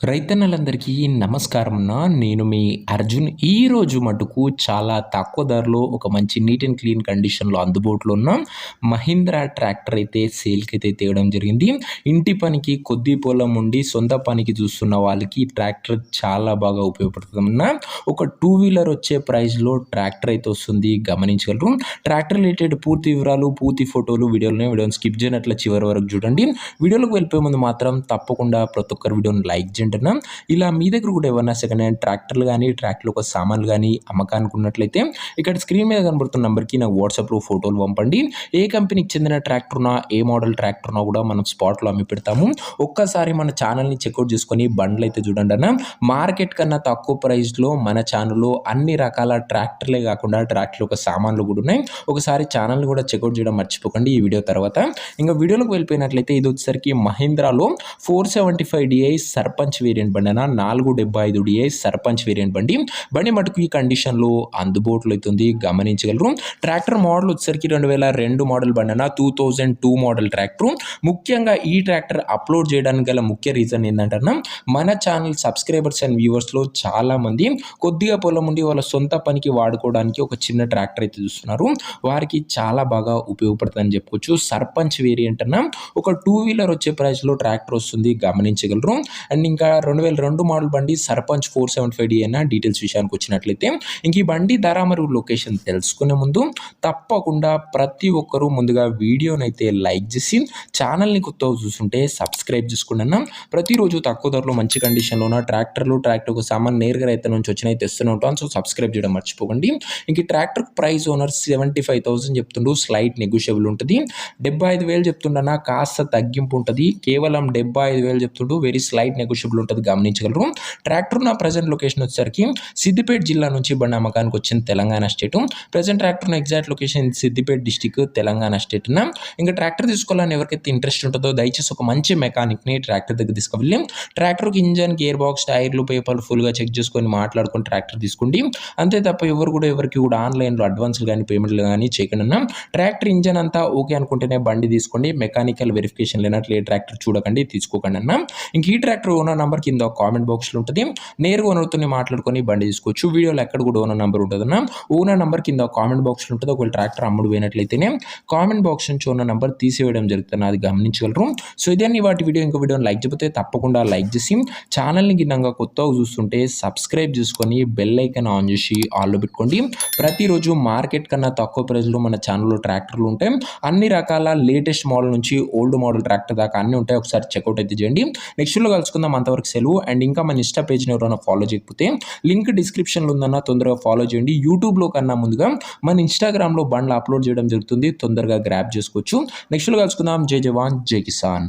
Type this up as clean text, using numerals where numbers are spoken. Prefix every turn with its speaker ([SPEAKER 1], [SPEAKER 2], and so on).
[SPEAKER 1] రైతన్నలందరికీ నమస్కారమున్న. నేను మీ అర్జున్. ఈరోజు మటుకు చాలా తక్కువ ధరలో ఒక మంచి నీట్ అండ్ క్లీన్ కండిషన్‌లో అందుబాటులో ఉన్న మహీంద్రా ట్రాక్టర్ అయితే సేల్‌కైతే తేవడం జరిగింది. ఇంటి పనికి కొద్ది పొలం ఉండి సొంత పనికి చూస్తున్న వాళ్ళకి ఈ ట్రాక్టర్ చాలా బాగా ఉపయోగపడుతుందన్న. ఒక టూ వీలర్ వచ్చే ప్రైస్‌లో ట్రాక్టర్ అయితే వస్తుంది, గమనించగలరు. ట్రాక్టర్ రిలేటెడ్ పూర్తి వివరాలు, పూర్తి ఫోటోలు వీడియోని స్కిప్ చేయనట్ల చివరి వరకు చూడండి. వీడియోలోకి వెళ్ళిపోయే ముందు మాత్రం తప్పకుండా ప్రతి ఒక్కరు వీడియోని లైక్ చేయండి. ఇలా మీ దగ్గర కూడా ఏమన్నా సెకండ్ హ్యాండ్ ట్రాక్టర్లు కానీ ట్రాక్టర్ ఒక సామాన్లు కానీ అమ్మకానికి ఉన్నట్లయితే ఇక్కడ స్క్రీన్ మీద కనబడుతున్న నెంబర్కి నాకు వాట్సాప్లో ఫోటోలు పంపండి. ఏ కంపెనీకి చెందిన ట్రాక్టర్ ఉన్నా, ఏ మోడల్ ట్రాక్టర్ ఉన్నా కూడా మనం స్పాట్లో అమ్మి పెడతాము. ఒక్కసారి మన ఛానల్ని చెక్అవుట్ చేసుకొని బండ్లు అయితే చూడండి అన్న. మార్కెట్ కన్నా తక్కువ ప్రైస్లో మన ఛానల్లో అన్ని రకాల ట్రాక్టర్లే కాకుండా ట్రాక్టర్ ఒక సామాన్లు కూడా ఉన్నాయి. ఒకసారి ఛానల్ని కూడా చెక్అవుట్ చేయడం మర్చిపోకండి ఈ వీడియో తర్వాత. ఇంకా వీడియోలోకి వెళ్ళిపోయినట్లయితే ఇది వచ్చేసరికి మహీంద్రాలో 475 DI సర్పంచ్ వేరియంట్ బండి అన్న. 475 DI సర్పంచ్ వేరియంట్ బండి మటుకు ఈ కండిషన్లో అందుబాటులో అవుతుంది, గమనించగలరు. ట్రాక్టర్ మోడల్ వచ్చేసరికి 2002 మోడల్ బండి అన్న. 2002 మోడల్ ట్రాక్టర్. ముఖ్యంగా ఈ ట్రాక్టర్ అప్లోడ్ చేయడానికి గల ముఖ్య రీజన్ ఏంటంటే మన ఛానల్ సబ్స్క్రైబర్స్ అండ్ వ్యూవర్స్లో చాలా మంది కొద్దిగా పొలం ఉండి వాళ్ళ సొంత పనికి వాడుకోవడానికి ఒక చిన్న ట్రాక్టర్ అయితే చూస్తున్నారు. వారికి చాలా బాగా ఉపయోగపడుతుందని చెప్పుకోవచ్చు. సర్పంచ్ వేరియంట్ అన్న ఒక టూ వీలర్ వచ్చే ప్రైస్లో ట్రాక్టర్ వస్తుంది, గమనించగలరు. అండ్ ఇంకా 2002 మోడల్ బండి సర్పంచ్ 475 అన్న. డీటెయిల్స్ విషయానికి వచ్చినట్లయితే ఇంక ఈ బండి ధర మరియు లొకేషన్ తెలుసుకునే ముందు తప్పకుండా ప్రతి ఒక్కరూ ముందుగా వీడియోని అయితే లైక్ చేసి ఛానల్ని కొత్తగా చూస్తుంటే సబ్స్క్రైబ్ చేసుకోండి అన్న. ప్రతిరోజు తక్కువ ధరలో మంచి కండిషన్లో ఉన్న ట్రాక్టర్ ఒక సామాన్ నేరుగా రైతు నుంచి వచ్చిన తెస్తూనే ఉంటాను. సో సబ్స్క్రైబ్ చేయడం మర్చిపోకండి. ఇంక ఈ ట్రాక్టర్ ప్రైస్ ఓనర్ 75,000 చెప్తుండ్రు. స్లైట్ నెగోషియబుల్ ఉంటుంది. 75,000 చెప్తుండన్నా, కాస్త తగ్గింపు ఉంటుంది. కేవలం 75,000 చెప్తుంటూ వెరీ స్లైట్ నెగోషియబుల్ ఉంటుంది, గమనించగలరు. ట్రాక్టర్ నా ప్రజెంట్ లొకేషన్ వచ్చేసరికి సిద్దిపేట జిల్లా నుంచి బండి అమ్మకానికి వచ్చిన Telangana state. Present tractor exact location Siddipet district, Telangana state. ఇంకా ట్రాక్టర్ తీసుకోవాలని ఎవరికైతే ఇంట్రెస్ట్ ఉంటుందో దయచేసి ఒక మంచి మెకానిక్ని ట్రాక్టర్ దగ్గర తీసుకువెళ్ళి ట్రాక్టర్కి ఇంజన్, గేర్ బాక్స్, టైర్లు, పేపర్లు ఫుల్గా చెక్ చేసుకొని మాట్లాడుకొని ట్రాక్టర్ తీసుకోండి. అంతే తప్ప ఎవరికి కూడా ఆన్లైన్లో అడ్వాన్స్లు కానీ పేమెంట్లు కానీ చేయకుండా ట్రాక్టర్ ఇంజన్ అంతా ఓకే అనుకుంటేనే బండి తీసుకోండి. మెకానికల్ వెరిఫికేషన్ లేనట్లు ట్రాక్టర్ చూడకండి, తీసుకోకండి అన్న. ఇంక ఈ ట్రాక్టర్ ఓనర్ నంబర్ కింద కామెంట్ బాక్స్లో ఉంటుంది. నేరుగా ఓనర్తో మాట్లాడుకొని బండి తీసుకోవచ్చు. వీడియోలో ఎక్కడ కూడా ఓనర్ నంబర్ ఉంటుందన్న. ఓనర్ నంబర్ కింద కామెంట్ బాక్స్లో ఉంటుంది. ఒకవేళ ట్రాక్టర్ అమ్ముడు పోయినట్లయితేనే కామెంట్ బాక్స్ నుంచి ఓనర్ నంబర్ తీసివేయడం జరుగుతుంది, అది గమనించగలరు. సో ఇదే వాటి వీడియో. ఇంకో వీడియోని లైక్ చేయకపోతే తప్పకుండా లైక్ చేసి ఛానల్ని గిన్నంగా కొత్తగా చూస్తుంటే సబ్స్క్రైబ్ చేసుకొని బెల్ ఐకాన్ ఆన్ చేసి ఆల్లో పెట్టుకోండి. ప్రతిరోజు మార్కెట్ కన్నా తక్కువ ప్రైస్లో మన ఛానల్లో ట్రాక్టర్లు ఉంటాయి. అన్ని రకాల లేటెస్ట్ మోడల్ నుంచి ఓల్డ్ మోడల్ ట్రాక్టర్ దాకా అన్నీ ఉంటాయి. ఒకసారి చెక్అవుట్ అయితే చేయండి. నెక్స్ట్లో కలుసుకుందాం. అంతవరకు సెలవు. అండ్ ఇంకా మన ఇన్స్టా పేజ్ని ఎవరైనా ఫాలో చేయకపోతే లింక్ డిస్క్రిప్షన్లో ఉందన్న, తొందరగా ఫాలో చేయండి. యూట్యూబ్లో కన్నా ముందుగా మన ఇన్స్టాగ్రామ్లో బండ్లు అప్లోడ్ చేయడం జరుగుతుంది, తొందరగా గ్రాప్ చేసుకోవచ్చు. నెక్స్ట్లో కలుసుకుందాం. జై జవాన్, జై కిసాన్.